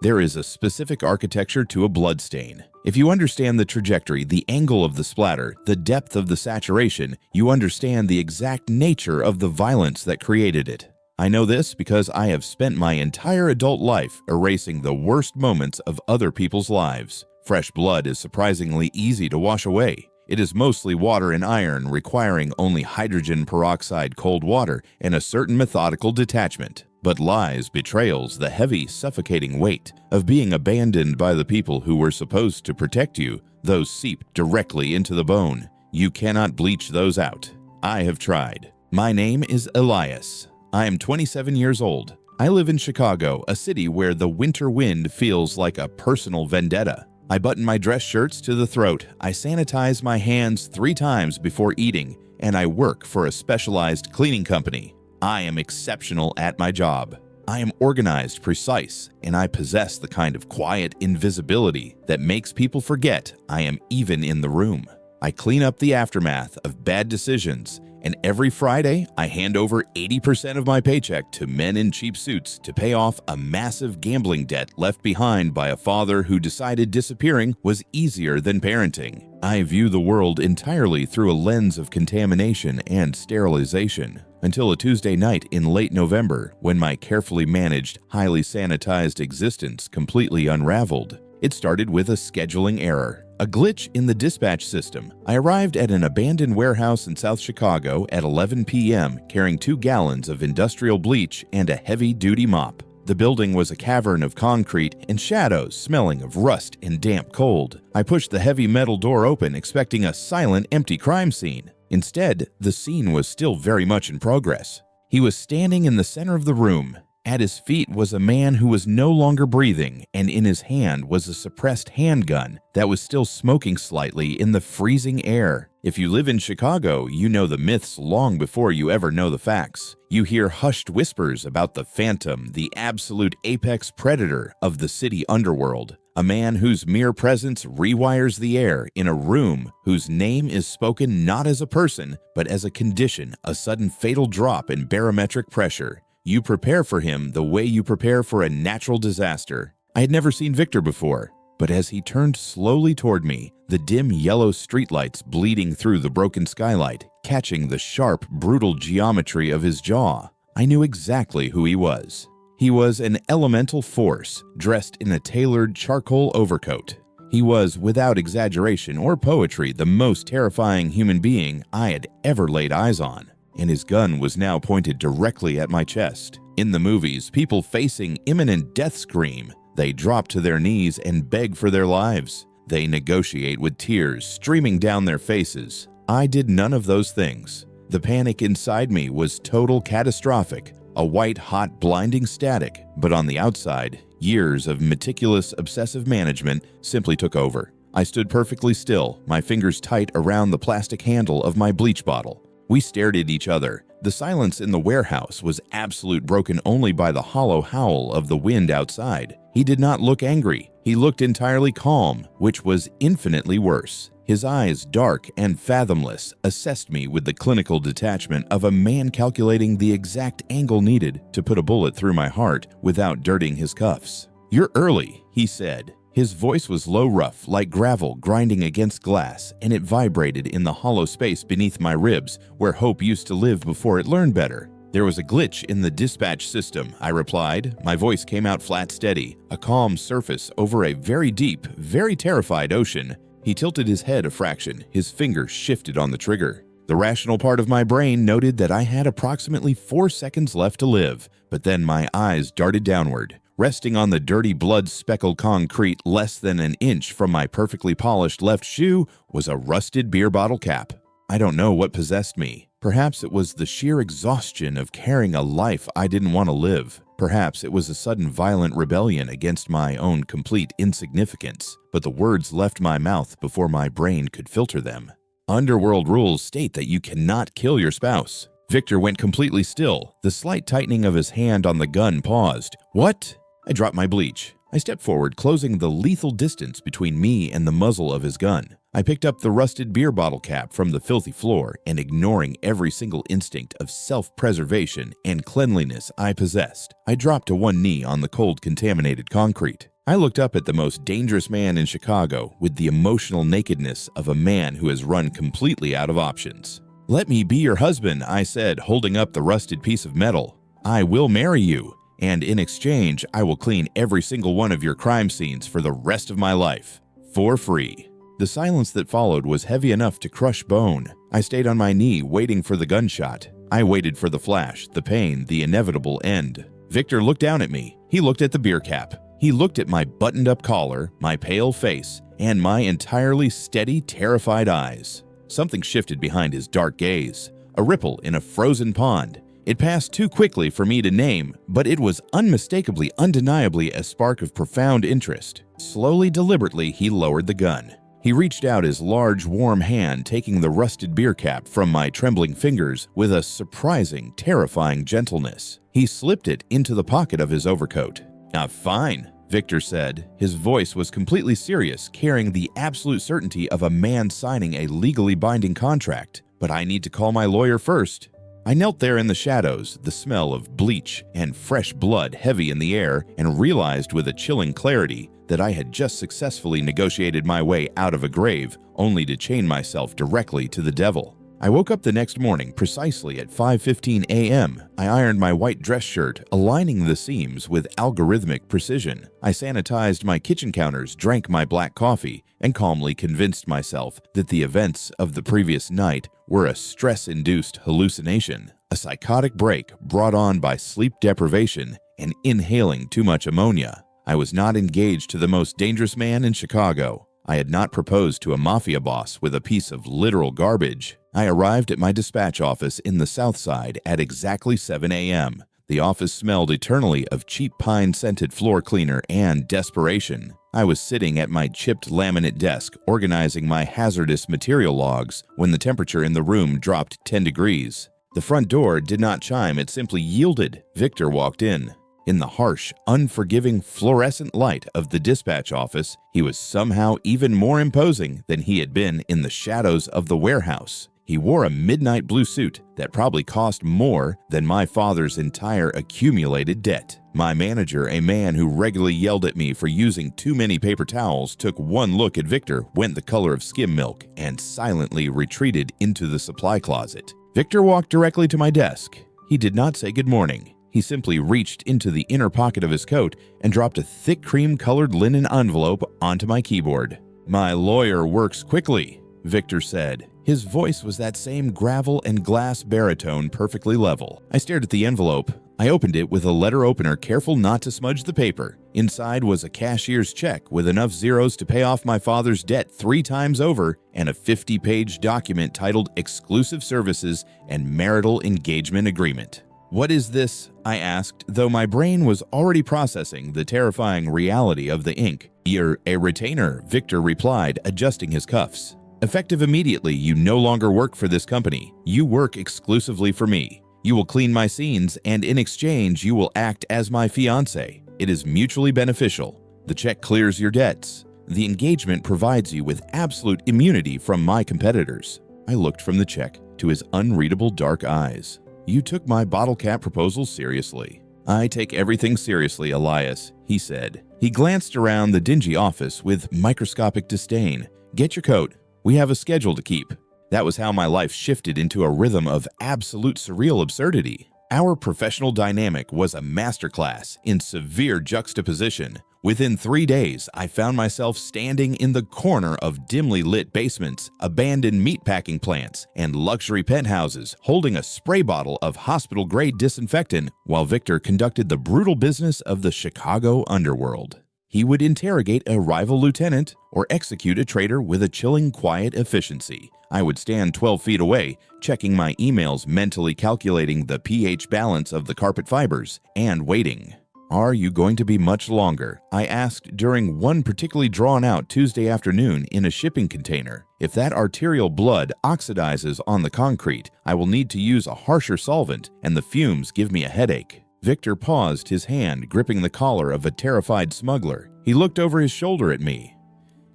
There is a specific architecture to a bloodstain. If you understand the trajectory, the angle of the splatter, the depth of the saturation, you understand the exact nature of the violence that created it. I know this because I have spent my entire adult life erasing the worst moments of other people's lives. Fresh blood is surprisingly easy to wash away. It is mostly water and iron, requiring only hydrogen peroxide cold water and a certain methodical detachment. But lies, betrayals, the heavy, suffocating weight of being abandoned by the people who were supposed to protect you, those seep directly into the bone. You cannot bleach those out. I have tried. My name is Elias. I am 27 years old. I live in Chicago, a city where the winter wind feels like a personal vendetta. I button my dress shirts to the throat, I sanitize my hands 3 times before eating, and I work for a specialized cleaning company. I am exceptional at my job. I am organized, precise, and I possess the kind of quiet invisibility that makes people forget I am even in the room. I clean up the aftermath of bad decisions, and every Friday I hand over 80% of my paycheck to men in cheap suits to pay off a massive gambling debt left behind by a father who decided disappearing was easier than parenting. I view the world entirely through a lens of contamination and sterilization, until a Tuesday night in late November when my carefully managed, highly sanitized existence completely unraveled. It started with a scheduling error, a glitch in the dispatch system. I arrived at an abandoned warehouse in South Chicago at 11 p.m. carrying 2 gallons of industrial bleach and a heavy-duty mop. The building was a cavern of concrete and shadows smelling of rust and damp cold. I pushed the heavy metal door open, expecting a silent, empty crime scene. Instead, the scene was still very much in progress. He was standing in the center of the room. At his feet was a man who was no longer breathing, and in his hand was a suppressed handgun that was still smoking slightly in the freezing air. If you live in Chicago, you know the myths long before you ever know the facts. You hear hushed whispers about the phantom, the absolute apex predator of the city underworld. A man whose mere presence rewires the air in a room whose name is spoken not as a person, but as a condition, a sudden fatal drop in barometric pressure. You prepare for him the way you prepare for a natural disaster. I had never seen Victor before, but as he turned slowly toward me, the dim yellow streetlights bleeding through the broken skylight, catching the sharp, brutal geometry of his jaw, I knew exactly who he was. He was an elemental force, dressed in a tailored charcoal overcoat. He was, without exaggeration or poetry, the most terrifying human being I had ever laid eyes on. And his gun was now pointed directly at my chest. In the movies, people facing imminent death scream. They drop to their knees and beg for their lives. They negotiate with tears streaming down their faces. I did none of those things. The panic inside me was total catastrophic, a white-hot blinding static, but on the outside, years of meticulous obsessive management simply took over. I stood perfectly still, my fingers tight around the plastic handle of my bleach bottle. We stared at each other. The silence in the warehouse was absolute, broken only by the hollow howl of the wind outside. He did not look angry. He looked entirely calm, which was infinitely worse. His eyes, dark and fathomless, assessed me with the clinical detachment of a man calculating the exact angle needed to put a bullet through my heart without dirtying his cuffs. "You're early," he said. His voice was low, rough, like gravel grinding against glass, and it vibrated in the hollow space beneath my ribs where hope used to live before it learned better. "There was a glitch in the dispatch system," I replied. My voice came out flat steady, a calm surface over a very deep, very terrified ocean. He tilted his head a fraction, his finger shifted on the trigger. The rational part of my brain noted that I had approximately 4 seconds left to live, but then my eyes darted downward. Resting on the dirty, blood-speckled concrete less than an inch from my perfectly polished left shoe was a rusted beer bottle cap. I don't know what possessed me. Perhaps it was the sheer exhaustion of carrying a life I didn't want to live. Perhaps it was a sudden violent rebellion against my own complete insignificance. But the words left my mouth before my brain could filter them. Underworld rules state that you cannot kill your spouse. Victor went completely still. The slight tightening of his hand on the gun paused. "What?" I dropped my bleach. I stepped forward, closing the lethal distance between me and the muzzle of his gun. I picked up the rusted beer bottle cap from the filthy floor and, ignoring every single instinct of self-preservation and cleanliness I possessed, I dropped to one knee on the cold, contaminated concrete. I looked up at the most dangerous man in Chicago with the emotional nakedness of a man who has run completely out of options. "Let me be your husband," I said, holding up the rusted piece of metal. "I will marry you, and in exchange, I will clean every single one of your crime scenes for the rest of my life, for free." The silence that followed was heavy enough to crush bone. I stayed on my knee, waiting for the gunshot. I waited for the flash, the pain, the inevitable end. Victor looked down at me. He looked at the beer cap. He looked at my buttoned-up collar, my pale face, and my entirely steady, terrified eyes. Something shifted behind his dark gaze. A ripple in a frozen pond. It passed too quickly for me to name, but it was unmistakably, undeniably a spark of profound interest. Slowly, deliberately, he lowered the gun. He reached out his large, warm hand, taking the rusted beer cap from my trembling fingers with a surprising, terrifying gentleness. He slipped it into the pocket of his overcoat. Fine," Victor said. His voice was completely serious, carrying the absolute certainty of a man signing a legally binding contract. "But I need to call my lawyer first." I knelt there in the shadows, the smell of bleach and fresh blood heavy in the air, and realized with a chilling clarity that I had just successfully negotiated my way out of a grave, only to chain myself directly to the devil. I woke up the next morning precisely at 5:15 a.m. I ironed my white dress shirt, aligning the seams with algorithmic precision. I sanitized my kitchen counters, drank my black coffee, and calmly convinced myself that the events of the previous night were a stress-induced hallucination, a psychotic break brought on by sleep deprivation and inhaling too much ammonia. I was not engaged to the most dangerous man in Chicago. I had not proposed to a mafia boss with a piece of literal garbage. I arrived at my dispatch office in the South Side at exactly 7 a.m. The office smelled eternally of cheap pine-scented floor cleaner and desperation. I was sitting at my chipped laminate desk, organizing my hazardous material logs, when the temperature in the room dropped 10 degrees. The front door did not chime, it simply yielded. Victor walked in. In the harsh, unforgiving, fluorescent light of the dispatch office, he was somehow even more imposing than he had been in the shadows of the warehouse. He wore a midnight blue suit that probably cost more than my father's entire accumulated debt. My manager, a man who regularly yelled at me for using too many paper towels, took one look at Victor, went the color of skim milk, and silently retreated into the supply closet. Victor walked directly to my desk. He did not say good morning. He simply reached into the inner pocket of his coat and dropped a thick cream-colored linen envelope onto my keyboard. "My lawyer works quickly," Victor said. His voice was that same gravel and glass baritone, perfectly level. I stared at the envelope. I opened it with a letter opener, careful not to smudge the paper. Inside was a cashier's check with enough zeros to pay off my father's debt 3 times over, and a 50-page document titled Exclusive Services and Marital Engagement Agreement. "What is this?" I asked, though my brain was already processing the terrifying reality of the ink. "You're a retainer," Victor replied, adjusting his cuffs. "Effective immediately, you no longer work for this company. You work exclusively for me. You will clean my scenes, and in exchange, you will act as my fiancé. It is mutually beneficial. The check clears your debts. The engagement provides you with absolute immunity from my competitors." I looked from the check to his unreadable dark eyes. "You took my bottle cap proposal seriously." "I take everything seriously, Elias," he said. He glanced around the dingy office with microscopic disdain. "Get your coat. We have a schedule to keep." That was how my life shifted into a rhythm of absolute surreal absurdity. Our professional dynamic was a masterclass in severe juxtaposition. Within 3 days, I found myself standing in the corner of dimly lit basements, abandoned meatpacking plants, and luxury penthouses, holding a spray bottle of hospital-grade disinfectant while Victor conducted the brutal business of the Chicago underworld. He would interrogate a rival lieutenant or execute a traitor with a chilling, quiet efficiency. I would stand 12 feet away, checking my emails, mentally calculating the pH balance of the carpet fibers, and waiting. "Are you going to be much longer?" I asked during one particularly drawn-out Tuesday afternoon in a shipping container. "If that arterial blood oxidizes on the concrete, I will need to use a harsher solvent, and the fumes give me a headache." Victor paused, his hand gripping the collar of a terrified smuggler. He looked over his shoulder at me.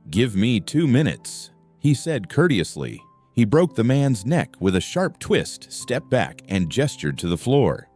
"Give me 2 minutes," he said courteously. He broke the man's neck with a sharp twist, stepped back, and gestured to the floor.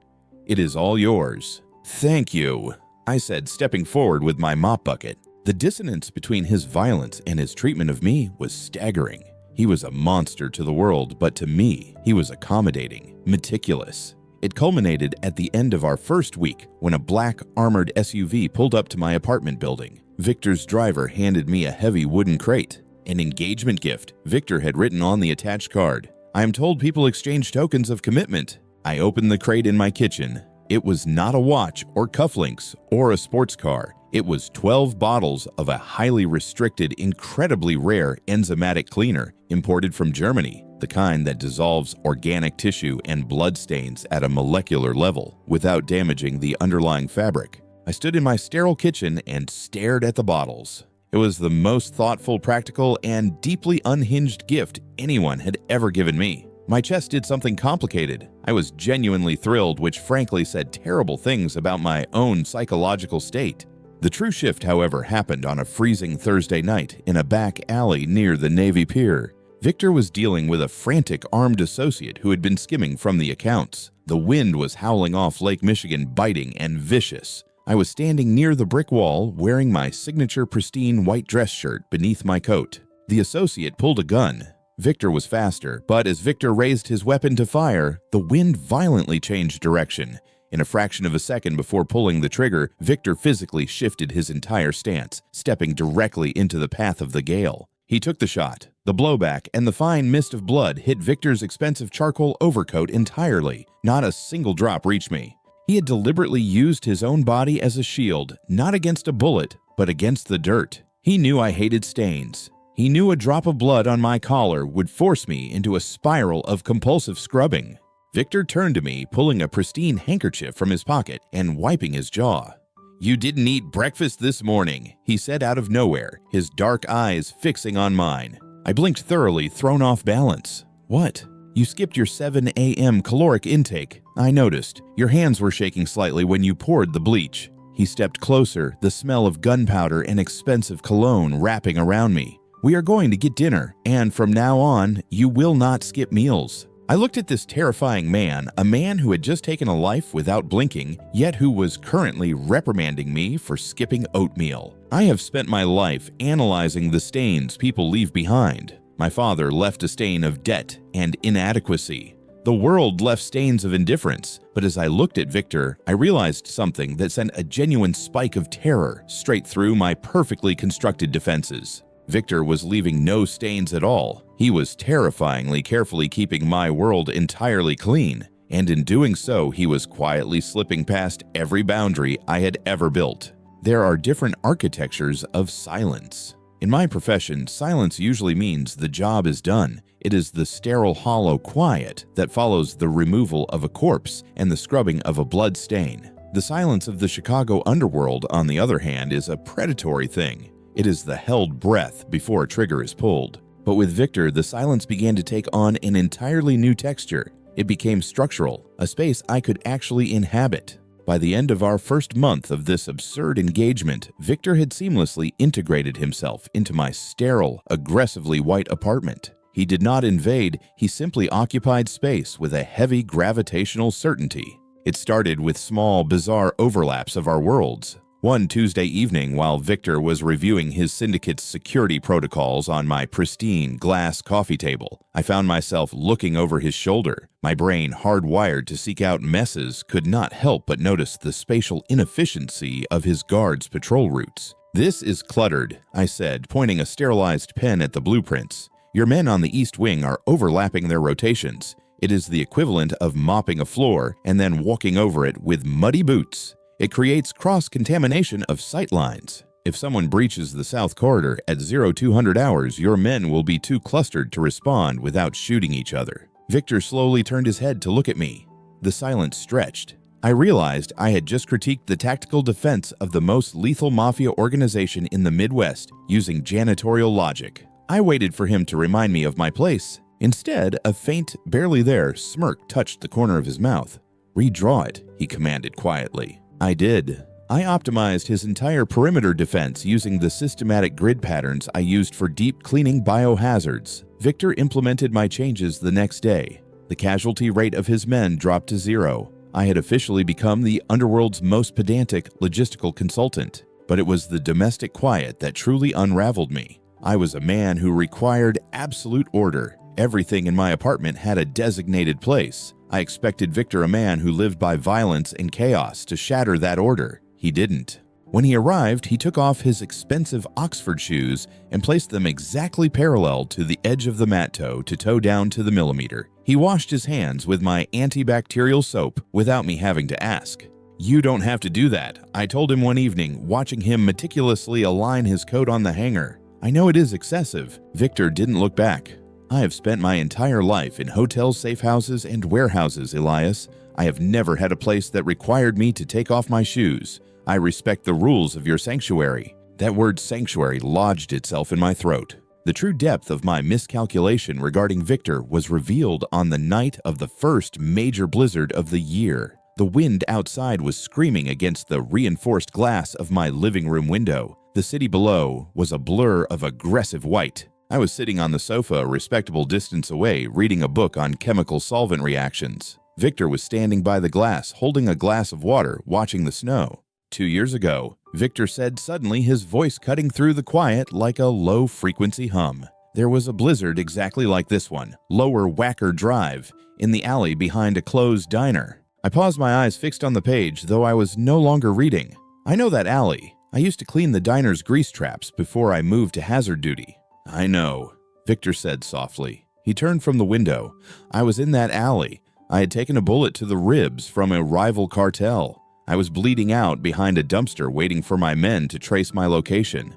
"It is all yours." "Thank you." I said, stepping forward with my mop bucket. The dissonance between his violence and his treatment of me was staggering. He was a monster to the world, but to me, he was accommodating, meticulous. It culminated at the end of our first week when a black armored SUV pulled up to my apartment building. Victor's driver handed me a heavy wooden crate, an engagement gift Victor had written on the attached card. I am told people exchange tokens of commitment. I opened the crate in my kitchen. It was not a watch or cufflinks or a sports car. It was 12 bottles of a highly restricted, incredibly rare enzymatic cleaner imported from Germany, the kind that dissolves organic tissue and blood stains at a molecular level without damaging the underlying fabric. I stood in my sterile kitchen and stared at the bottles. It was the most thoughtful, practical, and deeply unhinged gift anyone had ever given me. My chest did something complicated. I was genuinely thrilled, which frankly said terrible things about my own psychological state. The true shift, however, happened on a freezing Thursday night in a back alley near the Navy Pier. Victor was dealing with a frantic armed associate who had been skimming from the accounts. The wind was howling off Lake Michigan, biting and vicious. I was standing near the brick wall, wearing my signature pristine white dress shirt beneath my coat. The associate pulled a gun. Victor was faster, but as Victor raised his weapon to fire, the wind violently changed direction. In a fraction of a second before pulling the trigger, Victor physically shifted his entire stance, stepping directly into the path of the gale. He took the shot. The blowback and the fine mist of blood hit Victor's expensive charcoal overcoat entirely. Not a single drop reached me. He had deliberately used his own body as a shield, not against a bullet, but against the dirt. He knew I hated stains. He knew a drop of blood on my collar would force me into a spiral of compulsive scrubbing. Victor turned to me, pulling a pristine handkerchief from his pocket and wiping his jaw. "You didn't eat breakfast this morning," he said out of nowhere, his dark eyes fixing on mine. I blinked thoroughly, thrown off balance. "What?" "You skipped your 7 a.m. caloric intake. I noticed. Your hands were shaking slightly when you poured the bleach." He stepped closer, the smell of gunpowder and expensive cologne wrapping around me. "We are going to get dinner, and from now on, you will not skip meals." I looked at this terrifying man, a man who had just taken a life without blinking, yet who was currently reprimanding me for skipping oatmeal. I have spent my life analyzing the stains people leave behind. My father left a stain of debt and inadequacy. The world left stains of indifference, but as I looked at Victor, I realized something that sent a genuine spike of terror straight through my perfectly constructed defenses. Victor was leaving no stains at all. He was terrifyingly carefully keeping my world entirely clean, and in doing so, he was quietly slipping past every boundary I had ever built. There are different architectures of silence. In my profession, silence usually means the job is done. It is the sterile, hollow quiet that follows the removal of a corpse and the scrubbing of a blood stain. The silence of the Chicago underworld, on the other hand, is a predatory thing. It is the held breath before a trigger is pulled. But with Victor, the silence began to take on an entirely new texture. It became structural, a space I could actually inhabit. By the end of our first month of this absurd engagement, Victor had seamlessly integrated himself into my sterile, aggressively white apartment. He did not invade, he simply occupied space with a heavy gravitational certainty. It started with small, bizarre overlaps of our worlds. One Tuesday evening, while Victor was reviewing his syndicate's security protocols on my pristine glass coffee table, I found myself looking over his shoulder. My brain, hardwired to seek out messes, could not help but notice the spatial inefficiency of his guards' patrol routes. "This is cluttered," I said, pointing a sterilized pen at the blueprints. "Your men on the East Wing are overlapping their rotations. It is the equivalent of mopping a floor and then walking over it with muddy boots. It creates cross-contamination of sight lines. If someone breaches the South Corridor at 0200 hours, your men will be too clustered to respond without shooting each other." Victor slowly turned his head to look at me. The silence stretched. I realized I had just critiqued the tactical defense of the most lethal mafia organization in the Midwest using janitorial logic. I waited for him to remind me of my place. Instead, a faint, barely there smirk touched the corner of his mouth. "Redraw it," he commanded quietly. I did. I optimized his entire perimeter defense using the systematic grid patterns I used for deep cleaning biohazards. Victor implemented my changes the next day. The casualty rate of his men dropped to 0. I had officially become the underworld's most pedantic logistical consultant, but it was the domestic quiet that truly unraveled me. I was a man who required absolute order. Everything in my apartment had a designated place. I expected Victor, a man who lived by violence and chaos, to shatter that order. He didn't. When he arrived, he took off his expensive Oxford shoes and placed them exactly parallel to the edge of the mat toe to toe down to the millimeter. He washed his hands with my antibacterial soap without me having to ask. "You don't have to do that," I told him one evening, watching him meticulously align his coat on the hanger. "I know it is excessive." Victor didn't look back. "I have spent my entire life in hotels, safe houses, and warehouses, Elias. I have never had a place that required me to take off my shoes. I respect the rules of your sanctuary." That word sanctuary lodged itself in my throat. The true depth of my miscalculation regarding Victor was revealed on the night of the first major blizzard of the year. The wind outside was screaming against the reinforced glass of my living room window. The city below was a blur of aggressive white. I was sitting on the sofa a respectable distance away, reading a book on chemical solvent reactions. Victor was standing by the glass, holding a glass of water, watching the snow. 2 years ago, Victor said, suddenly, his voice cutting through the quiet like a low-frequency hum. There was a blizzard exactly like this one, Lower Wacker Drive, in the alley behind a closed diner. I paused, my eyes fixed on the page, though I was no longer reading. "I know that alley. I used to clean the diner's grease traps before I moved to hazard duty." "I know," Victor said softly. He turned from the window. "I was in that alley. I had taken a bullet to the ribs from a rival cartel. I was bleeding out behind a dumpster waiting for my men to trace my location."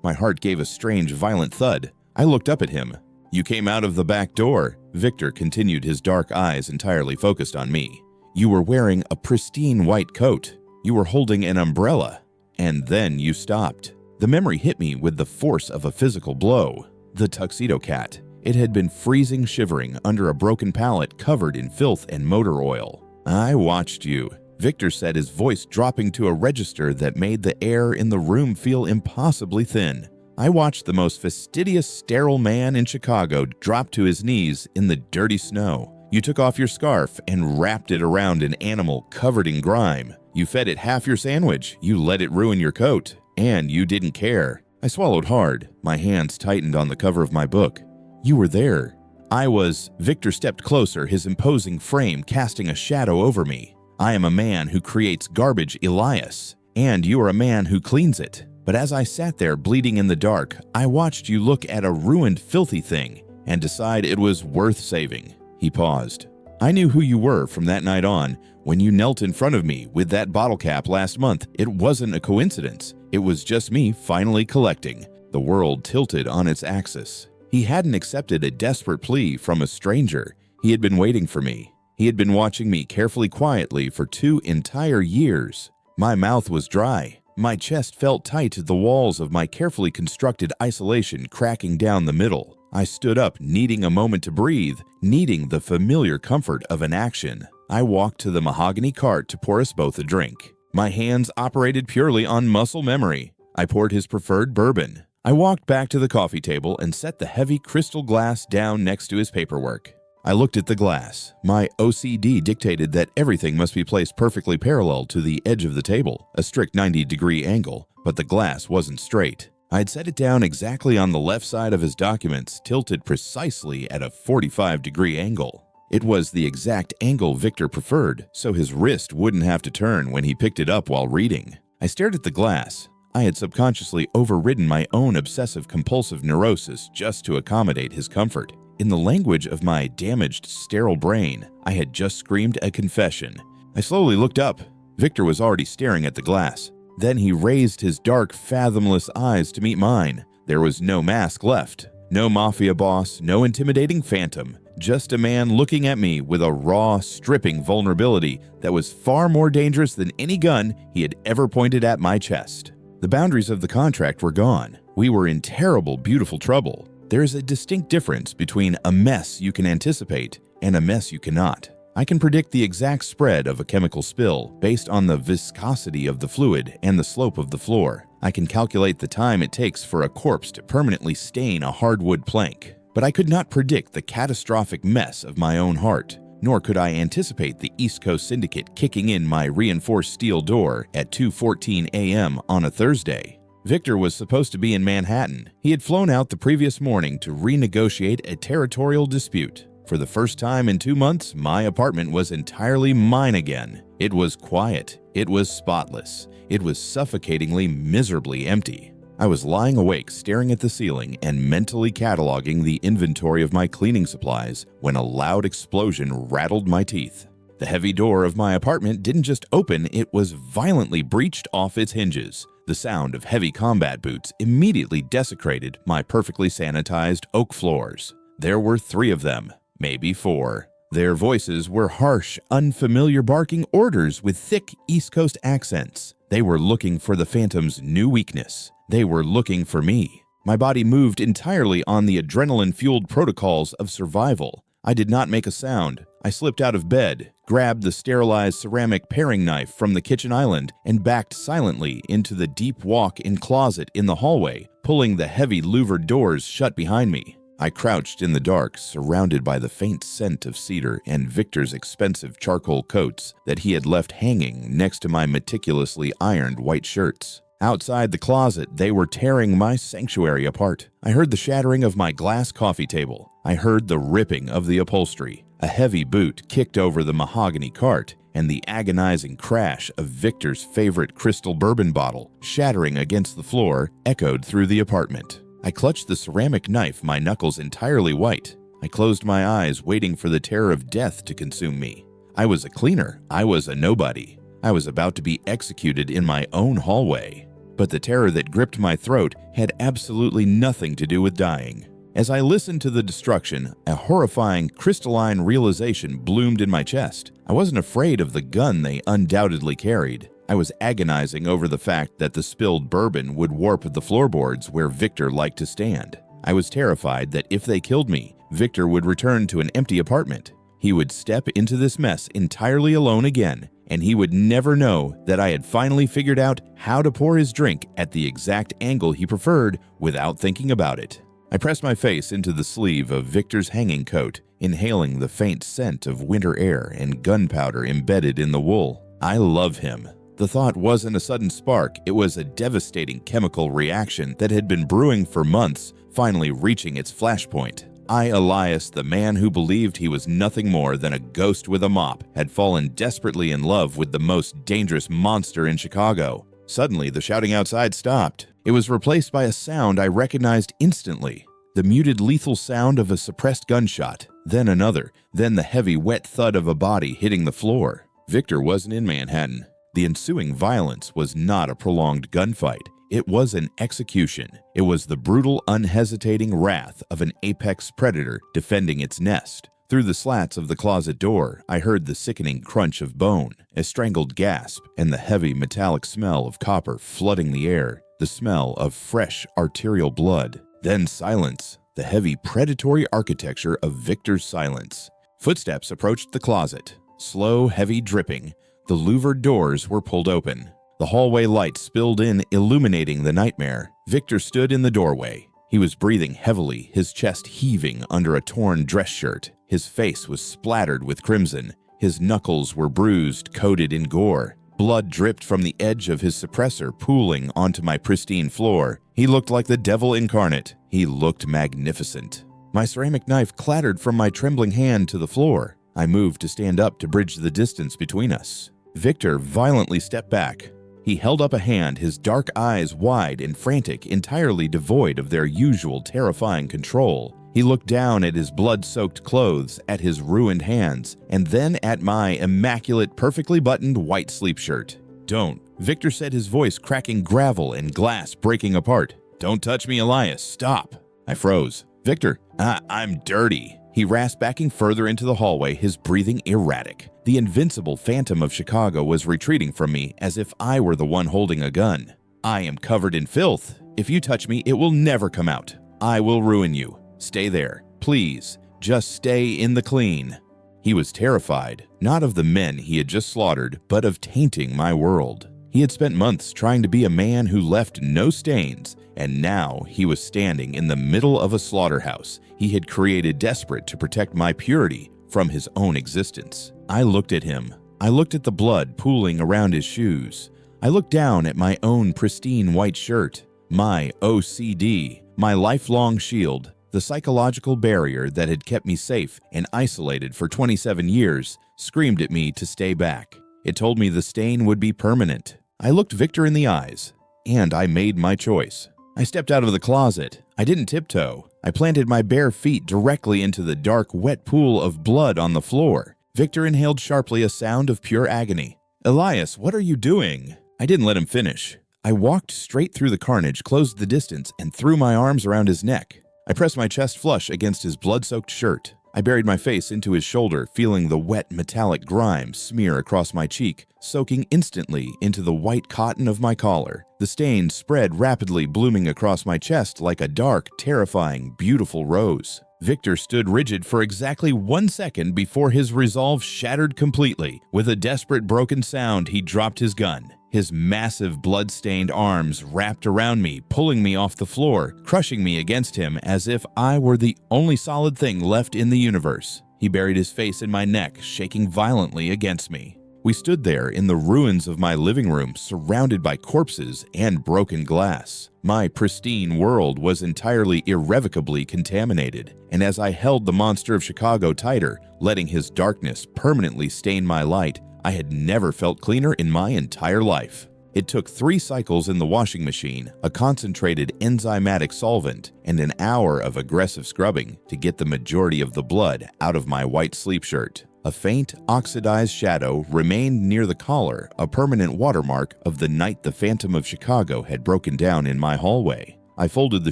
My heart gave a strange, violent thud. I looked up at him. "You came out of the back door," Victor continued, his dark eyes entirely focused on me. "You were wearing a pristine white coat. You were holding an umbrella. And then you stopped." The memory hit me with the force of a physical blow. The tuxedo cat. It had been freezing, shivering under a broken pallet covered in filth and motor oil. "I watched you," Victor said, his voice dropping to a register that made the air in the room feel impossibly thin. "I watched the most fastidious, sterile man in Chicago drop to his knees in the dirty snow. You took off your scarf and wrapped it around an animal covered in grime. You fed it half your sandwich. You let it ruin your coat. And you didn't care." I swallowed hard. My hands tightened on the cover of my book. "You were there." "I was." Victor stepped closer, his imposing frame casting a shadow over me. "I am a man who creates garbage, Elias, and you are a man who cleans it. But as I sat there bleeding in the dark, I watched you look at a ruined, filthy thing and decide it was worth saving." He paused. "I knew who you were from that night on. When you knelt in front of me with that bottle cap last month, it wasn't a coincidence. It was just me finally collecting." The world tilted on its axis. He hadn't accepted a desperate plea from a stranger. He had been waiting for me. He had been watching me carefully, quietly for 2 entire years. My mouth was dry. My chest felt tight, the walls of my carefully constructed isolation cracking down the middle. I stood up, needing a moment to breathe, needing the familiar comfort of an action. I walked to the mahogany cart to pour us both a drink. My hands operated purely on muscle memory. I poured his preferred bourbon. I walked back to the coffee table and set the heavy crystal glass down next to his paperwork. I looked at the glass. My OCD dictated that everything must be placed perfectly parallel to the edge of the table, a strict 90-degree angle, but the glass wasn't straight. I had set it down exactly on the left side of his documents, tilted precisely at a 45-degree angle. It was the exact angle Victor preferred, so his wrist wouldn't have to turn when he picked it up while reading. I stared at the glass. I had subconsciously overridden my own obsessive-compulsive neurosis just to accommodate his comfort. In the language of my damaged, sterile brain, I had just screamed a confession. I slowly looked up. Victor was already staring at the glass. Then he raised his dark, fathomless eyes to meet mine. There was no mask left. No mafia boss, no intimidating phantom. Just a man looking at me with a raw, stripping vulnerability that was far more dangerous than any gun he had ever pointed at my chest. The boundaries of the contract were gone. We were in terrible, beautiful trouble. There is a distinct difference between a mess you can anticipate and a mess you cannot. I can predict the exact spread of a chemical spill based on the viscosity of the fluid and the slope of the floor. I can calculate the time it takes for a corpse to permanently stain a hardwood plank. But I could not predict the catastrophic mess of my own heart. nor could I anticipate the East Coast Syndicate kicking in my reinforced steel door at 2:14 a.m. on a Thursday. Victor was supposed to be in Manhattan. He had flown out the previous morning to renegotiate a territorial dispute. For the first time in 2 months, my apartment was entirely mine again. It was quiet. It was spotless. It was suffocatingly, miserably empty. I was lying awake staring at the ceiling and mentally cataloging the inventory of my cleaning supplies when a loud explosion rattled my teeth. The heavy door of my apartment didn't just open, it was violently breached off its hinges. The sound of heavy combat boots immediately desecrated my perfectly sanitized oak floors. There were 3 of them, maybe 4. Their voices were harsh, unfamiliar barking orders with thick East Coast accents. They were looking for the Phantom's new weakness. They were looking for me. My body moved entirely on the adrenaline-fueled protocols of survival. I did not make a sound. I slipped out of bed, grabbed the sterilized ceramic paring knife from the kitchen island, and backed silently into the deep walk-in closet in the hallway, pulling the heavy louvered doors shut behind me. I crouched in the dark, surrounded by the faint scent of cedar and Victor's expensive charcoal coats that he had left hanging next to my meticulously ironed white shirts. Outside the closet, they were tearing my sanctuary apart. I heard the shattering of my glass coffee table. I heard the ripping of the upholstery. A heavy boot kicked over the mahogany cart, and the agonizing crash of Victor's favorite crystal bourbon bottle, shattering against the floor, echoed through the apartment. I clutched the ceramic knife, my knuckles entirely white. I closed my eyes, waiting for the terror of death to consume me. I was a cleaner. I was a nobody. I was about to be executed in my own hallway. But the terror that gripped my throat had absolutely nothing to do with dying. As I listened to the destruction, a horrifying, crystalline realization bloomed in my chest. I wasn't afraid of the gun they undoubtedly carried. I was agonizing over the fact that the spilled bourbon would warp the floorboards where Victor liked to stand. I was terrified that if they killed me, Victor would return to an empty apartment. He would step into this mess entirely alone again, and he would never know that I had finally figured out how to pour his drink at the exact angle he preferred without thinking about it. I pressed my face into the sleeve of Victor's hanging coat, inhaling the faint scent of winter air and gunpowder embedded in the wool. I love him. The thought wasn't a sudden spark, it was a devastating chemical reaction that had been brewing for months, finally reaching its flashpoint. I, Elias, the man who believed he was nothing more than a ghost with a mop, had fallen desperately in love with the most dangerous monster in Chicago. Suddenly, the shouting outside stopped. It was replaced by a sound I recognized instantly. The muted lethal sound of a suppressed gunshot, then another, then the heavy wet thud of a body hitting the floor. Victor wasn't in Manhattan. The ensuing violence was not a prolonged gunfight. It was an execution. It was the brutal, unhesitating wrath of an apex predator defending its nest. Through the slats of the closet door, I heard the sickening crunch of bone, a strangled gasp, and the heavy metallic smell of copper flooding the air, the smell of fresh arterial blood. Then silence, the heavy predatory architecture of Victor's silence. Footsteps approached the closet. Slow, heavy dripping. The louvered doors were pulled open. The hallway light spilled in, illuminating the nightmare. Victor stood in the doorway. He was breathing heavily, his chest heaving under a torn dress shirt. His face was splattered with crimson. His knuckles were bruised, coated in gore. Blood dripped from the edge of his suppressor, pooling onto my pristine floor. He looked like the devil incarnate. He looked magnificent. My ceramic knife clattered from my trembling hand to the floor. I moved to stand up to bridge the distance between us. Victor violently stepped back. He held up a hand, his dark eyes wide and frantic, entirely devoid of their usual terrifying control. He looked down at his blood-soaked clothes, at his ruined hands, and then at my immaculate, perfectly buttoned white sleep shirt. "Don't," Victor said, his voice cracking gravel and glass breaking apart. "Don't touch me, Elias. Stop." I froze. "Victor, I'm dirty." He rasped, backing further into the hallway, his breathing erratic. The invincible Phantom of Chicago was retreating from me as if I were the one holding a gun. "I am covered in filth. If you touch me, it will never come out. I will ruin you. Stay there. Please, just stay in the clean." He was terrified, not of the men he had just slaughtered, but of tainting my world. He had spent months trying to be a man who left no stains, and now he was standing in the middle of a slaughterhouse he had created desperate to protect my purity from his own existence. I looked at him. I looked at the blood pooling around his shoes. I looked down at my own pristine white shirt, my OCD, my lifelong shield, the psychological barrier that had kept me safe and isolated for 27 years, screamed at me to stay back. It told me the stain would be permanent. I looked Victor in the eyes, and I made my choice. I stepped out of the closet. I didn't tiptoe. I planted my bare feet directly into the dark, wet pool of blood on the floor. Victor inhaled sharply, a sound of pure agony. "Elias, what are you doing?" I didn't let him finish. I walked straight through the carnage, closed the distance, and threw my arms around his neck. I pressed my chest flush against his blood-soaked shirt. I buried my face into his shoulder, feeling the wet metallic grime smear across my cheek, soaking instantly into the white cotton of my collar. The stain spread rapidly, blooming across my chest like a dark, terrifying, beautiful rose. Victor stood rigid for exactly 1 second before his resolve shattered completely. With a desperate broken sound, he dropped his gun. His massive blood-stained arms wrapped around me, pulling me off the floor, crushing me against him as if I were the only solid thing left in the universe. He buried his face in my neck, shaking violently against me. We stood there in the ruins of my living room, surrounded by corpses and broken glass. My pristine world was entirely irrevocably contaminated, and as I held the monster of Chicago tighter, letting his darkness permanently stain my light, I had never felt cleaner in my entire life. It took 3 cycles in the washing machine, a concentrated enzymatic solvent, and an hour of aggressive scrubbing to get the majority of the blood out of my white sleep shirt. A faint, oxidized shadow remained near the collar, a permanent watermark of the night the Phantom of Chicago had broken down in my hallway. I folded the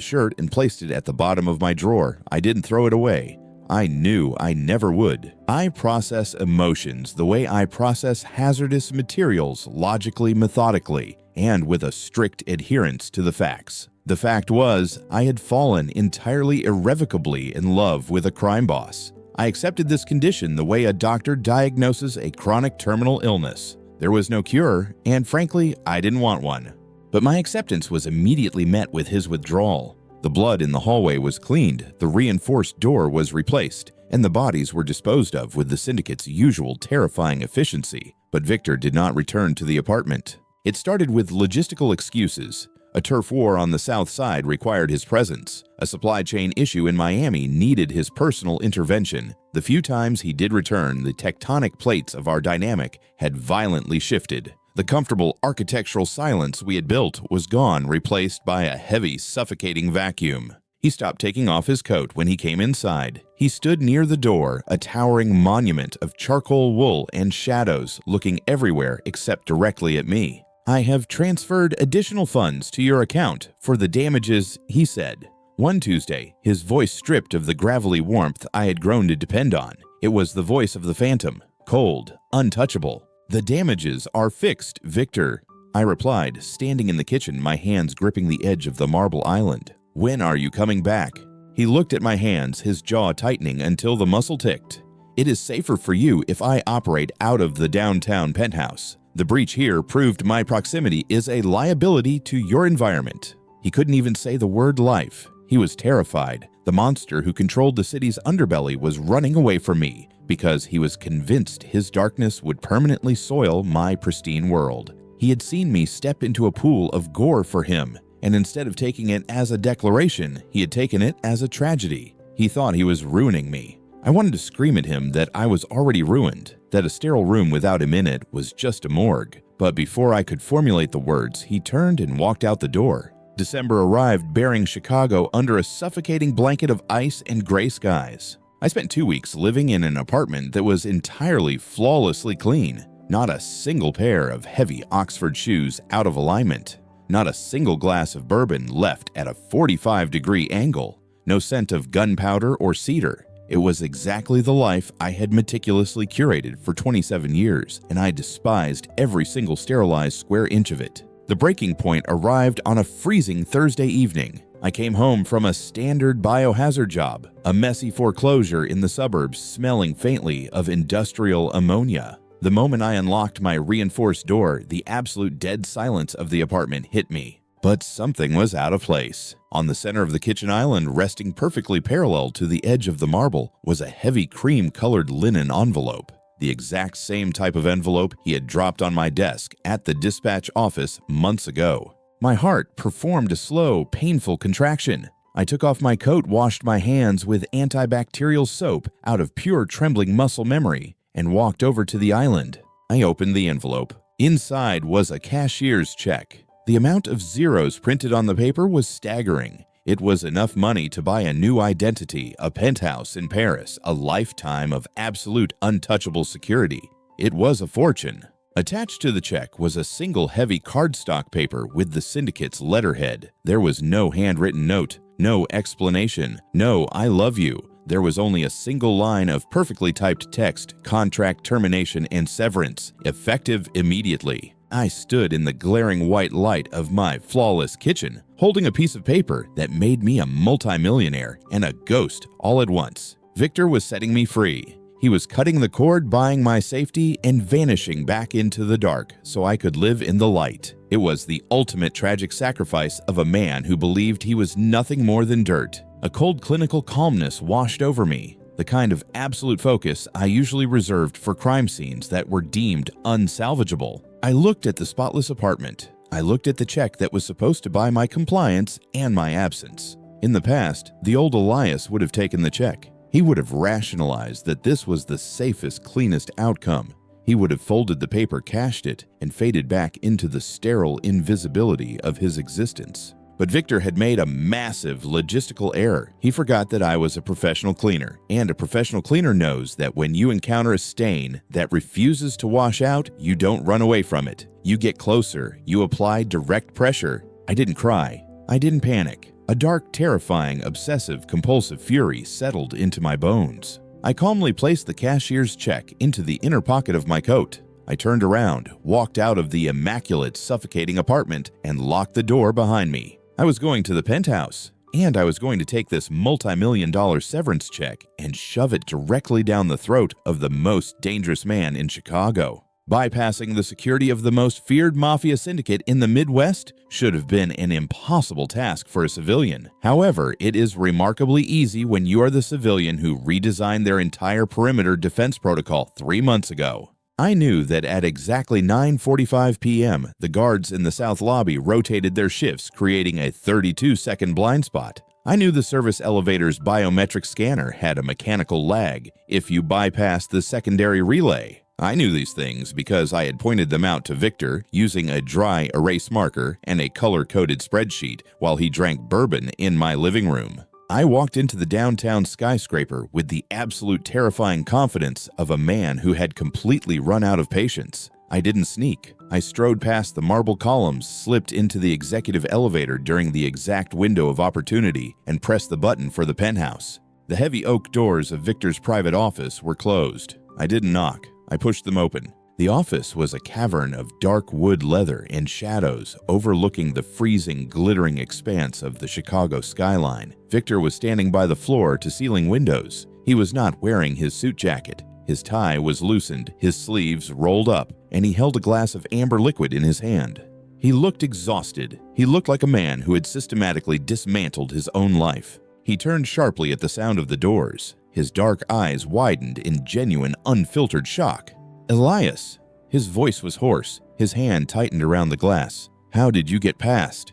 shirt and placed it at the bottom of my drawer. I didn't throw it away. I knew I never would. I process emotions the way I process hazardous materials, logically, methodically, and with a strict adherence to the facts. The fact was, I had fallen entirely irrevocably in love with a crime boss. I accepted this condition the way a doctor diagnoses a chronic terminal illness. There was no cure, and frankly, I didn't want one. But my acceptance was immediately met with his withdrawal. The blood in the hallway was cleaned, the reinforced door was replaced, and the bodies were disposed of with the syndicate's usual terrifying efficiency. But Victor did not return to the apartment. It started with logistical excuses. A turf war on the south side required his presence. A supply chain issue in Miami needed his personal intervention. The few times he did return, the tectonic plates of our dynamic had violently shifted. The comfortable architectural silence we had built was gone, replaced by a heavy, suffocating vacuum. He stopped taking off his coat when he came inside. He stood near the door, a towering monument of charcoal wool and shadows, looking everywhere except directly at me. "I have transferred additional funds to your account for the damages," he said. One Tuesday, his voice stripped of the gravelly warmth I had grown to depend on. It was the voice of the Phantom, cold, untouchable. "The damages are fixed, Victor," I replied, standing in the kitchen, my hands gripping the edge of the marble island. "When are you coming back?" He looked at my hands, his jaw tightening until the muscle ticked. "It is safer for you if I operate out of the downtown penthouse. The breach here proved my proximity is a liability to your environment." He couldn't even say the word life. He was terrified. The monster who controlled the city's underbelly was running away from me because he was convinced his darkness would permanently soil my pristine world. He had seen me step into a pool of gore for him, and instead of taking it as a declaration, he had taken it as a tragedy. He thought he was ruining me. I wanted to scream at him that I was already ruined, that a sterile room without him in it was just a morgue. But before I could formulate the words, he turned and walked out the door. December arrived bearing Chicago under a suffocating blanket of ice and gray skies. I spent 2 weeks living in an apartment that was entirely flawlessly clean. Not a single pair of heavy Oxford shoes out of alignment. Not a single glass of bourbon left at a 45-degree angle. No scent of gunpowder or cedar. It was exactly the life I had meticulously curated for 27 years, and I despised every single sterilized square inch of it. The breaking point arrived on a freezing Thursday evening. I came home from a standard biohazard job, a messy foreclosure in the suburbs smelling faintly of industrial ammonia. The moment I unlocked my reinforced door, the absolute dead silence of the apartment hit me. But something was out of place. On the center of the kitchen island, resting perfectly parallel to the edge of the marble, was a heavy cream-colored linen envelope. The exact same type of envelope he had dropped on my desk at the dispatch office months ago. My heart performed a slow, painful contraction. I took off my coat, washed my hands with antibacterial soap out of pure trembling muscle memory, and walked over to the island. I opened the envelope. Inside was a cashier's check. The amount of zeros printed on the paper was staggering. It was enough money to buy a new identity, a penthouse in Paris, a lifetime of absolute untouchable security. It was a fortune. Attached to the check was a single heavy cardstock paper with the syndicate's letterhead. There was no handwritten note, no explanation, no "I love you." There was only a single line of perfectly typed text: contract termination and severance, effective immediately. I stood in the glaring white light of my flawless kitchen, holding a piece of paper that made me a multimillionaire and a ghost all at once. Victor was setting me free. He was cutting the cord, buying my safety, and vanishing back into the dark so I could live in the light. It was the ultimate tragic sacrifice of a man who believed he was nothing more than dirt. A cold clinical calmness washed over me, the kind of absolute focus I usually reserved for crime scenes that were deemed unsalvageable. I looked at the spotless apartment. I looked at the check that was supposed to buy my compliance and my absence. In the past, the old Elias would have taken the check. He would have rationalized that this was the safest, cleanest outcome. He would have folded the paper, cashed it, and faded back into the sterile invisibility of his existence. But Victor had made a massive logistical error. He forgot that I was a professional cleaner, and a professional cleaner knows that when you encounter a stain that refuses to wash out, you don't run away from it. You get closer, you apply direct pressure. I didn't cry. I didn't panic. A dark, terrifying, obsessive, compulsive fury settled into my bones. I calmly placed the cashier's check into the inner pocket of my coat. I turned around, walked out of the immaculate, suffocating apartment, and locked the door behind me. I was going to the penthouse, and I was going to take this multi-million-dollar severance check and shove it directly down the throat of the most dangerous man in Chicago. Bypassing the security of the most feared mafia syndicate in the Midwest should have been an impossible task for a civilian. However, it is remarkably easy when you are the civilian who redesigned their entire perimeter defense protocol 3 months ago. I knew that at exactly 9:45 p.m., the guards in the south lobby rotated their shifts, creating a 32-second blind spot. I knew the service elevator's biometric scanner had a mechanical lag if you bypassed the secondary relay. I knew these things because I had pointed them out to Victor using a dry erase marker and a color-coded spreadsheet while he drank bourbon in my living room. I walked into the downtown skyscraper with the absolute terrifying confidence of a man who had completely run out of patience. I didn't sneak. I strode past the marble columns, slipped into the executive elevator during the exact window of opportunity, and pressed the button for the penthouse. The heavy oak doors of Victor's private office were closed. I didn't knock. I pushed them open. The office was a cavern of dark wood leather and shadows overlooking the freezing, glittering expanse of the Chicago skyline. Victor was standing by the floor-to-ceiling windows. He was not wearing his suit jacket. His tie was loosened, his sleeves rolled up, and he held a glass of amber liquid in his hand. He looked exhausted. He looked like a man who had systematically dismantled his own life. He turned sharply at the sound of the doors. His dark eyes widened in genuine, unfiltered shock. "Elias!" His voice was hoarse. His hand tightened around the glass. "How did you get past?"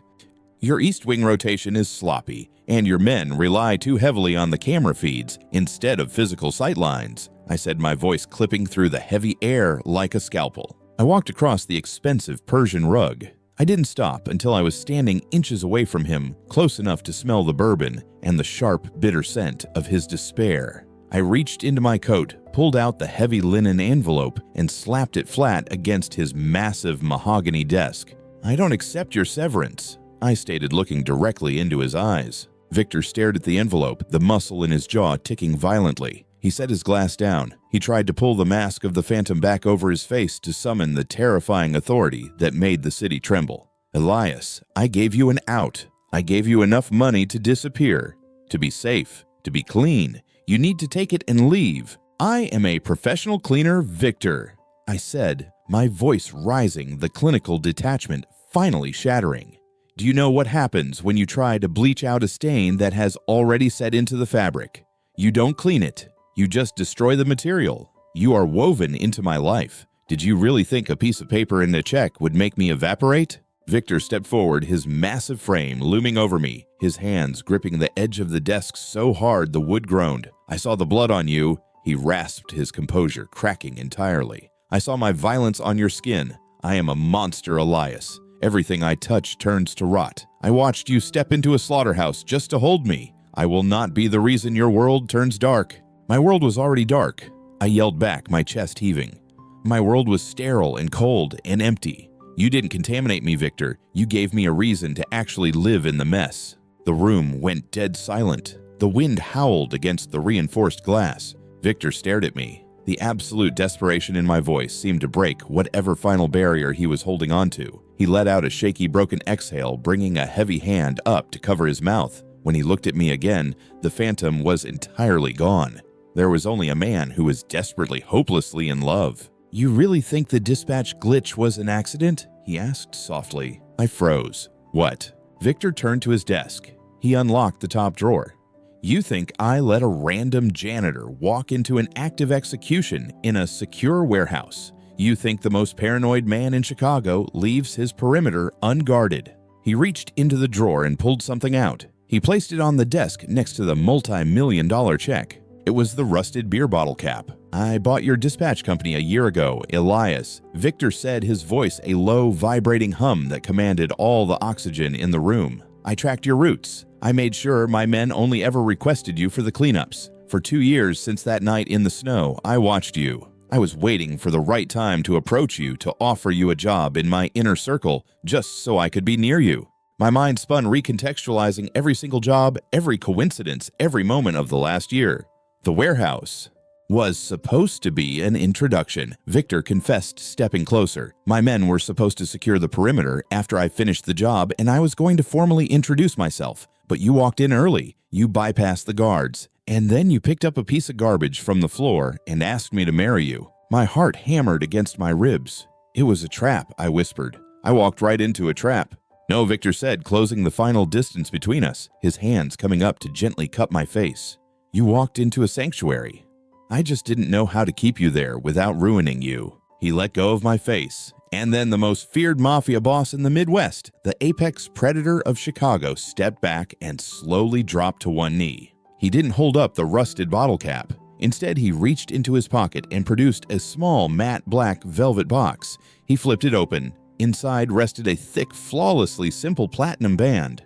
"Your East Wing rotation is sloppy, and your men rely too heavily on the camera feeds instead of physical sightlines," I said, my voice clipping through the heavy air like a scalpel. I walked across the expensive Persian rug. I didn't stop until I was standing inches away from him, close enough to smell the bourbon and the sharp, bitter scent of his despair. I reached into my coat, pulled out the heavy linen envelope, and slapped it flat against his massive mahogany desk. "I don't accept your severance," I stated, looking directly into his eyes. Victor stared at the envelope, the muscle in his jaw ticking violently. He set his glass down. He tried to pull the mask of the phantom back over his face to summon the terrifying authority that made the city tremble. "Elias, I gave you an out. I gave you enough money to disappear, to be safe, to be clean. You need to take it and leave. I am a professional cleaner, Victor," I said, my voice rising, the clinical detachment finally shattering. Do you know what happens when you try to bleach out a stain that has already set into the fabric? You don't clean it. You just destroy the material. You are woven into my life. Did you really think a piece of paper and a check would make me evaporate? Victor stepped forward, his massive frame looming over me, his hands gripping the edge of the desk so hard the wood groaned. I saw the blood on you. He rasped, his composure cracking entirely. I saw my violence on your skin. I am a monster, Elias. Everything I touch turns to rot. I watched you step into a slaughterhouse just to hold me. I will not be the reason your world turns dark. My world was already dark. I yelled back, my chest heaving. My world was sterile and cold and empty. You didn't contaminate me, Victor. You gave me a reason to actually live in the mess. The room went dead silent. The wind howled against the reinforced glass. Victor stared at me. The absolute desperation in my voice seemed to break whatever final barrier he was holding onto. He let out a shaky, broken exhale, bringing a heavy hand up to cover his mouth. When he looked at me again, the phantom was entirely gone. There was only a man who was desperately, hopelessly in love. "You really think the dispatch glitch was an accident?" he asked softly. I froze. What? Victor turned to his desk. He unlocked the top drawer. "You think I let a random janitor walk into an active execution in a secure warehouse? You think the most paranoid man in Chicago leaves his perimeter unguarded?" He reached into the drawer and pulled something out. He placed it on the desk next to the multi-million-dollar check. It was the rusted beer bottle cap. "I bought your dispatch company a year ago, Elias." Victor said, his voice a low, vibrating hum that commanded all the oxygen in the room. "I tracked your routes. I made sure my men only ever requested you for the cleanups. For 2 years since that night in the snow, I watched you. I was waiting for the right time to approach you, to offer you a job in my inner circle, just so I could be near you. My mind spun recontextualizing every single job, every coincidence, every moment of the last year. The warehouse was supposed to be an introduction," Victor confessed, stepping closer. "My men were supposed to secure the perimeter after I finished the job, and I was going to formally introduce myself. But you walked in early. You bypassed the guards. And then you picked up a piece of garbage from the floor and asked me to marry you." My heart hammered against my ribs. "It was a trap," I whispered. "I walked right into a trap." "No," Victor said, closing the final distance between us, his hands coming up to gently cup my face. "You walked into a sanctuary. I just didn't know how to keep you there without ruining you." He let go of my face. And then the most feared mafia boss in the Midwest, the apex predator of Chicago, stepped back and slowly dropped to one knee. He didn't hold up the rusted bottle cap. Instead, he reached into his pocket and produced a small matte black velvet box. He flipped it open. Inside rested a thick, flawlessly simple platinum band.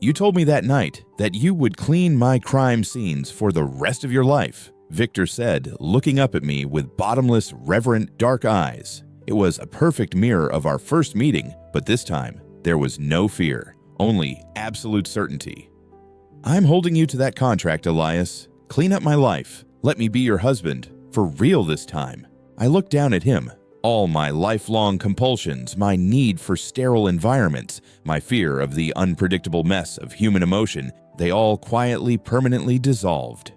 "You told me that night that you would clean my crime scenes for the rest of your life," Victor said, looking up at me with bottomless, reverent, dark eyes. It was a perfect mirror of our first meeting, but this time, there was no fear, only absolute certainty. "I'm holding you to that contract, Elias. Clean up my life. Let me be your husband, for real this time." I looked down at him. All my lifelong compulsions, my need for sterile environments, my fear of the unpredictable mess of human emotion, they all quietly, permanently dissolved.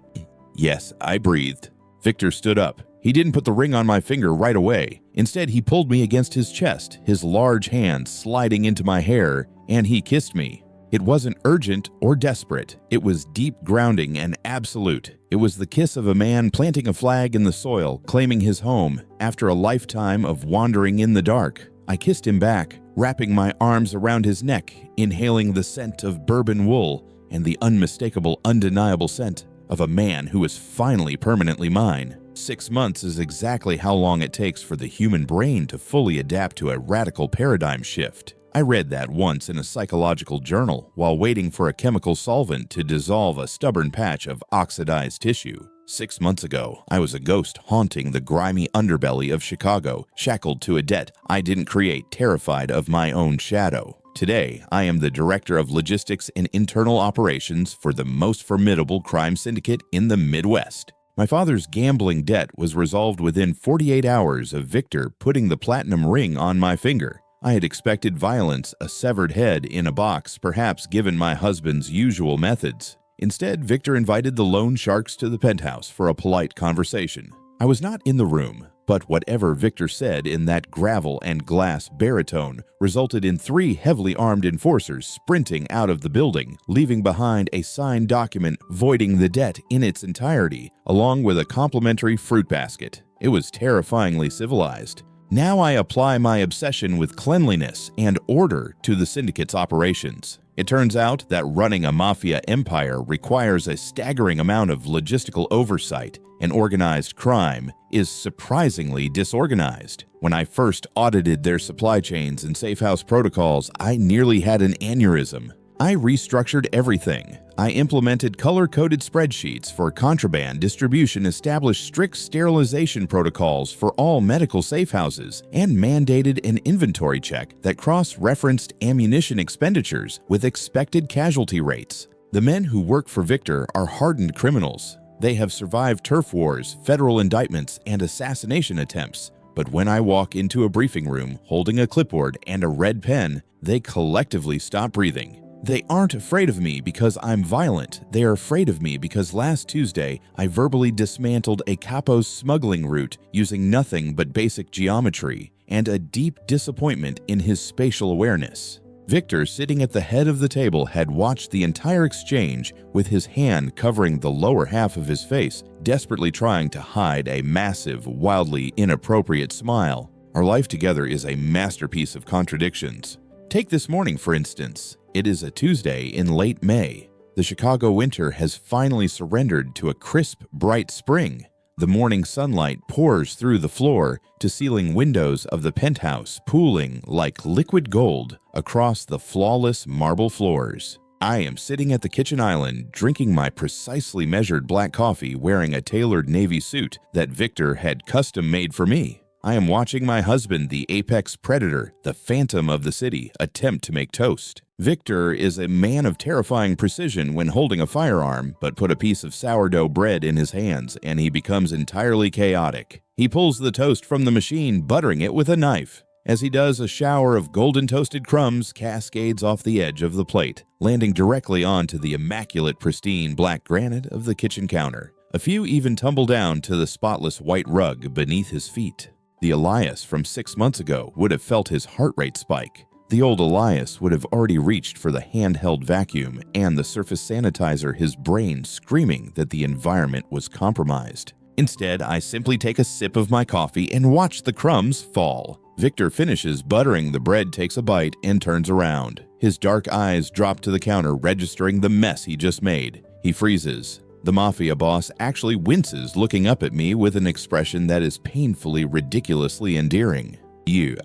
"Yes," I breathed. Victor stood up. He didn't put the ring on my finger right away. Instead, he pulled me against his chest, his large hand sliding into my hair, and he kissed me. It wasn't urgent or desperate. It was deep grounding and absolute. It was the kiss of a man planting a flag in the soil, claiming his home after a lifetime of wandering in the dark. I kissed him back, wrapping my arms around his neck, inhaling the scent of bourbon wool and the unmistakable, undeniable scent of a man who was finally permanently mine. 6 months is exactly how long it takes for the human brain to fully adapt to a radical paradigm shift. I read that once in a psychological journal while waiting for a chemical solvent to dissolve a stubborn patch of oxidized tissue. 6 months ago, I was a ghost haunting the grimy underbelly of Chicago, shackled to a debt I didn't create, terrified of my own shadow. Today, I am the director of logistics and internal operations for the most formidable crime syndicate in the Midwest. My father's gambling debt was resolved within 48 hours of Victor putting the platinum ring on my finger. I had expected violence, a severed head in a box, perhaps given my husband's usual methods. Instead, Victor invited the loan sharks to the penthouse for a polite conversation. I was not in the room, But whatever Victor said in that gravel and glass baritone resulted in 3 heavily armed enforcers sprinting out of the building, leaving behind a signed document voiding the debt in its entirety, along with a complimentary fruit basket. It was terrifyingly civilized. Now I apply my obsession with cleanliness and order to the syndicate's operations. It turns out that running a mafia empire requires a staggering amount of logistical oversight, and organized crime is surprisingly disorganized. When I first audited their supply chains and safehouse protocols, I nearly had an aneurysm. I restructured everything. I implemented color-coded spreadsheets for contraband distribution, established strict sterilization protocols for all medical safehouses, and mandated an inventory check that cross-referenced ammunition expenditures with expected casualty rates. The men who work for Victor are hardened criminals. They have survived turf wars, federal indictments, and assassination attempts. But when I walk into a briefing room holding a clipboard and a red pen, they collectively stop breathing. They aren't afraid of me because I'm violent. They are afraid of me because last Tuesday, I verbally dismantled a capo's smuggling route using nothing but basic geometry and a deep disappointment in his spatial awareness. Victor, sitting at the head of the table, had watched the entire exchange with his hand covering the lower half of his face, desperately trying to hide a massive, wildly inappropriate smile. Our life together is a masterpiece of contradictions. Take this morning, for instance. It is a Tuesday in late May. The Chicago winter has finally surrendered to a crisp, bright spring. The morning sunlight pours through the floor-to-ceiling windows of the penthouse, pooling like liquid gold across the flawless marble floors. I am sitting at the kitchen island, drinking my precisely measured black coffee, wearing a tailored navy suit that Victor had custom-made for me. I am watching my husband, the apex predator, the phantom of the city, attempt to make toast. Victor is a man of terrifying precision when holding a firearm, but put a piece of sourdough bread in his hands and he becomes entirely chaotic. He pulls the toast from the machine, buttering it with a knife. As he does, a shower of golden toasted crumbs cascades off the edge of the plate, landing directly onto the immaculate, pristine black granite of the kitchen counter. A few even tumble down to the spotless white rug beneath his feet. The Elias from 6 months ago would have felt his heart rate spike. The old Elias would have already reached for the handheld vacuum and the surface sanitizer, his brain screaming that the environment was compromised. Instead, I simply take a sip of my coffee and watch the crumbs fall. Victor finishes buttering the bread, takes a bite, and turns around. His dark eyes drop to the counter, registering the mess he just made. He freezes. The mafia boss actually winces, looking up at me with an expression that is painfully, ridiculously endearing.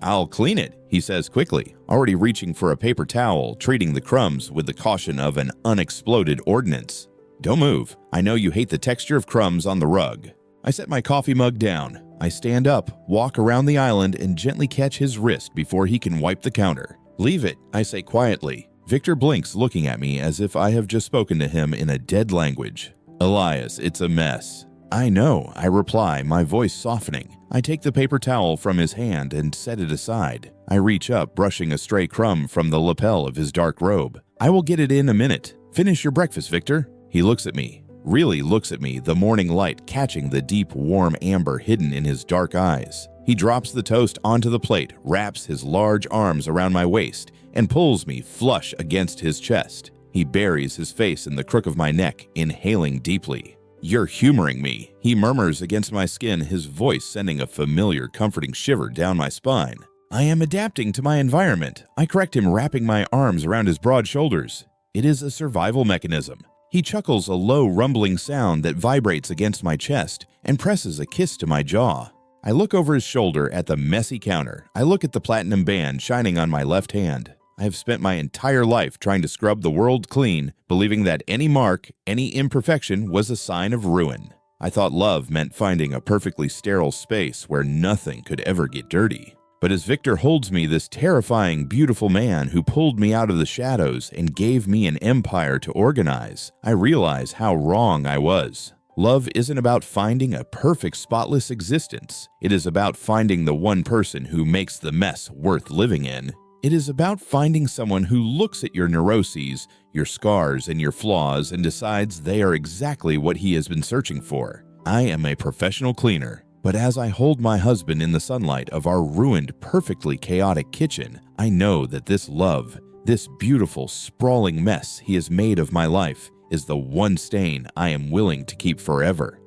I'll clean it, he says quickly, already reaching for a paper towel, treating the crumbs with the caution of an unexploded ordnance. Don't move. I know you hate the texture of crumbs on the rug. I set my coffee mug down. I stand up, walk around the island, and gently catch his wrist before he can wipe the counter. Leave it, I say quietly. Victor blinks, looking at me as if I have just spoken to him in a dead language. Elias, it's a mess. I know, I reply, my voice softening. I take the paper towel from his hand and set it aside. I reach up, brushing a stray crumb from the lapel of his dark robe. I will get it in a minute. Finish your breakfast, Victor. He looks at me, really looks at me, the morning light catching the deep, warm amber hidden in his dark eyes. He drops the toast onto the plate, wraps his large arms around my waist, and pulls me flush against his chest. He buries his face in the crook of my neck, inhaling deeply. You're humoring me, he murmurs against my skin, his voice sending a familiar, comforting shiver down my spine. I am adapting to my environment. I correct him, wrapping my arms around his broad shoulders. It is a survival mechanism. He chuckles a low, rumbling sound that vibrates against my chest and presses a kiss to my jaw. I look over his shoulder at the messy counter. I look at the platinum band shining on my left hand. I have spent my entire life trying to scrub the world clean, believing that any mark, any imperfection was a sign of ruin. I thought love meant finding a perfectly sterile space where nothing could ever get dirty. But as Victor holds me, this terrifying, beautiful man who pulled me out of the shadows and gave me an empire to organize, I realize how wrong I was. Love isn't about finding a perfect, spotless existence. It is about finding the one person who makes the mess worth living in. It is about finding someone who looks at your neuroses, your scars, and your flaws and decides they are exactly what he has been searching for. I am a professional cleaner. But as I hold my husband in the sunlight of our ruined, perfectly chaotic kitchen, I know that this love, this beautiful, sprawling mess he has made of my life, is the one stain I am willing to keep forever.